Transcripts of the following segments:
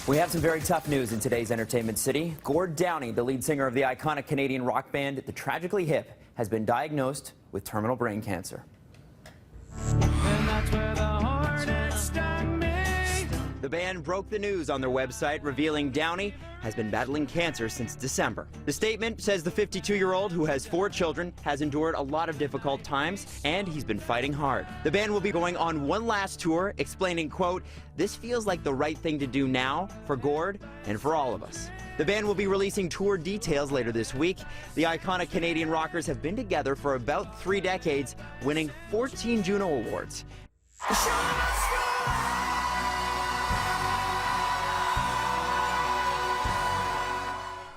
We have some very tough news in today's Entertainment City. Gord Downie, the lead singer of the iconic Canadian rock band The Tragically Hip, has been diagnosed with terminal brain cancer. The band broke the news on their website, revealing Downie has been battling cancer since December. The statement says the 52-year-old, who has 4 children, has endured a lot of difficult times, and he's been fighting hard. The band will be going on one last tour, explaining, quote, "This feels like the right thing to do now for Gord and for all of us." The band will be releasing tour details later this week. The iconic Canadian rockers have been together for about 3 decades, winning 14 Juno Awards.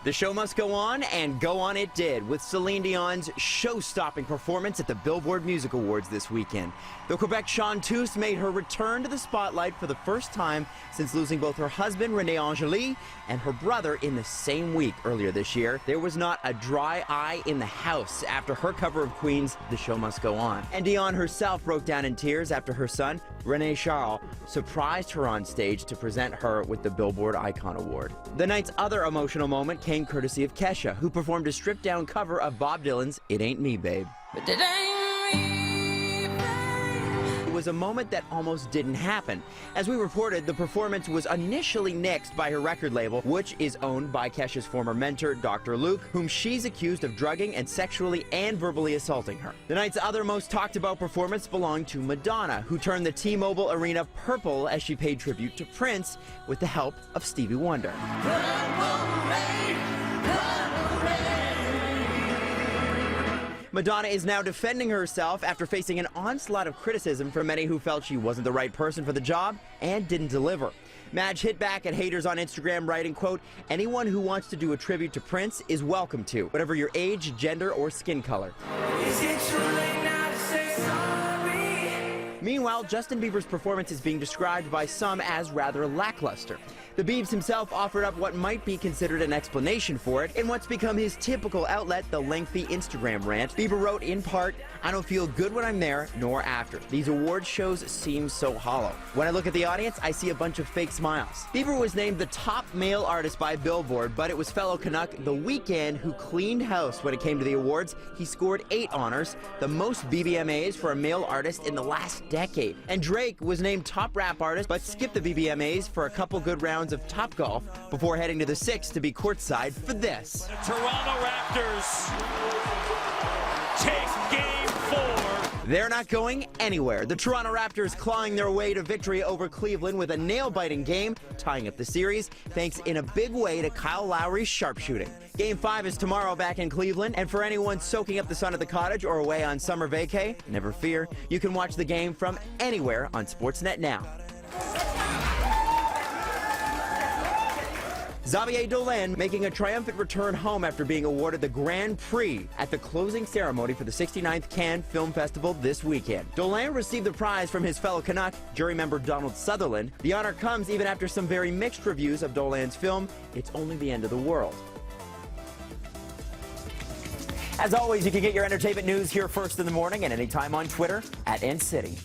The show must go on, and go on it did, with Celine Dion's show-stopping performance at the Billboard Music Awards this weekend. The Quebec chanteuse made her return to the spotlight for the first time since losing both her husband, René Angeli, and her brother in the same week earlier this year. There was not a dry eye in the house after her cover of Queen's The Show Must Go On. And Dion herself broke down in tears after her son, René Charles, surprised her on stage to present her with the Billboard Icon Award. The night's other emotional moment came courtesy of Kesha, who performed a stripped-down cover of Bob Dylan's It Ain't Me, Babe. But it ain't me, babe. It was a moment that almost didn't happen. As we reported, the performance was initially nixed by her record label, which is owned by Kesha's former mentor, Dr. Luke, whom she's accused of drugging and sexually and verbally assaulting her. The night's other most talked-about performance belonged to Madonna, who turned the T-Mobile Arena purple as she paid tribute to Prince with the help of Stevie Wonder. Madonna is now defending herself after facing an onslaught of criticism from many who felt she wasn't the right person for the job and didn't deliver. Madge hit back at haters on Instagram, writing, quote, "Anyone who wants to do a tribute to Prince is welcome to, whatever your age, gender, or skin color." Is it too late now to say sorry? Meanwhile, Justin Bieber's performance is being described by some as rather lackluster. The Biebs himself offered up what might be considered an explanation for it in what's become his typical outlet, the lengthy Instagram rant. Bieber wrote, in part, "I don't feel good when I'm there, nor after. These award shows seem so hollow. When I look at the audience, I see a bunch of fake smiles." Bieber was named the top male artist by Billboard, but it was fellow Canuck The Weeknd who cleaned house when it came to the awards. He scored 8 honors, the most BBMAs for a male artist in the last decade. And Drake was named top rap artist, but skipped the BBMAs for a couple good rounds of Topgolf before heading to the 6 to be courtside for this. The Toronto Raptors take Game 4. They're not going anywhere. The Toronto Raptors clawing their way to victory over Cleveland with a nail-biting game, tying up the series, thanks in a big way to Kyle Lowry's sharpshooting. Game 5 is tomorrow back in Cleveland, and for anyone soaking up the sun at the cottage or away on summer vacay, never fear, you can watch the game from anywhere on Sportsnet now. Xavier Dolan making a triumphant return home after being awarded the Grand Prix at the closing ceremony for the 69th Cannes Film Festival this weekend. Dolan received the prize from his fellow Canuck, jury member Donald Sutherland. The honor comes even after some very mixed reviews of Dolan's film, It's Only the End of the World. As always, you can get your entertainment news here first in the morning and anytime on Twitter @NCity.